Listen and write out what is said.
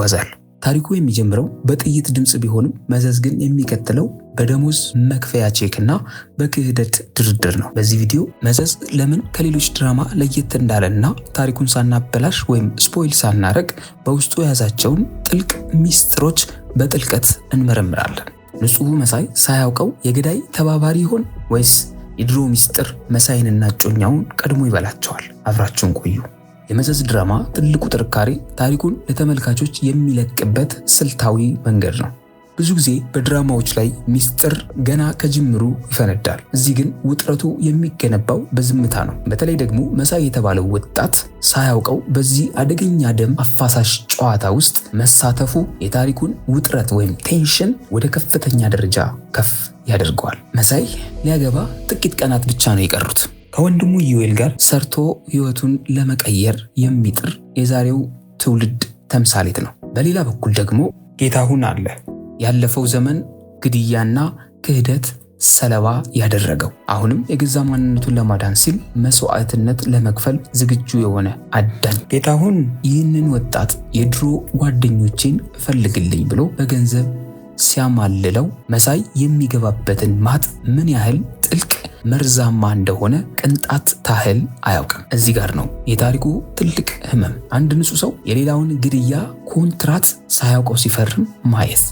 ይጓዛሉ። ታሪኩ የሚጀምረው በጥይት ድምጽ ቢሆንም መዘዝ ግን የሚቀጥለው በደሞዝ መክፈያ ቼክና በክህደት ድርድር ነው። በዚህ ቪዲዮ መዘዝ ለምን ከሌሎች ድራማ ለየት እንዳለና ታሪኩን ሳናበላሽ ወይም ስፖይል ሳናረግ በውስጡ የያዛቸውን ጥልቅ ሚስጥሮች በጥልቀት እንመረምራለን። ንጹሑ መሳይ ሳያውቀው የገዳይ ተባባሪ ይሆን ወይስ የድሮ ሚስጥር መሳይንና እጮኛውን ቀድሞ ይበላቸዋል? አብራችሁን ቆዩ። የመዘዝ ድራማ ትልቁ ጥንካሬ ታሪኩን ለተመልካቾች የሚለቅበት ስልታዊ መንገድ ነው። ብዙ ጊዜ በድራማዎች ላይ ሚስጥር ገና ከጅምሩ ይፈነዳል። እዚህ ግን ውጥረቱ የሚገነባው በዝምታ ነው። በተለይ ደግሞ መሳይ የተባለው ወጣት ሳያውቀው በዚህ አደገኛ ደም አፋሳሽ ጨዋታ ውስጥ መሳተፉ የታሪኩን ውጥረት ወይም ቴንሽን ወደ ከፍተኛ ደረጃ ከፍ ያደርገዋል። መሳይ ሊያገባ ጥቂት ቀናት ብቻ ነው የቀሩት። ከወንድሙ ኢዩኤል ጋር ሰርቶ ህይወቱን ለመቀየር የሚጥር የዛሬው ትውልድ ተምሳሌት ነው። በሌላ በኩል ደግሞ ጌታሁን አለ። ያለፈው ዘመን ግድያና ክህደት ሰለባ ያደረገው አሁንም የገዛ ማንነቱን ለማዳን ሲል መስዋዕትነት ለመክፈል ዝግጁ የሆነ አዳኝ። ጌታሁን ይህንን ወጣት የድሮ ጓደኞቼን ፈልግልኝ ብሎ በገንዘብ ሲያማልለው መሳይ የሚገባበትን ማጥ ምን ያህል ጥልቅ መርዛማ እንደሆነ ቅንጣት ታህል አያውቅም። እዚህ ጋር ነው የታሪኩ ትልቅ ህመም። አንድ ንጹህ ሰው የሌላውን ግድያ ኮንትራት ሳያውቀው ሲፈርም ማየት።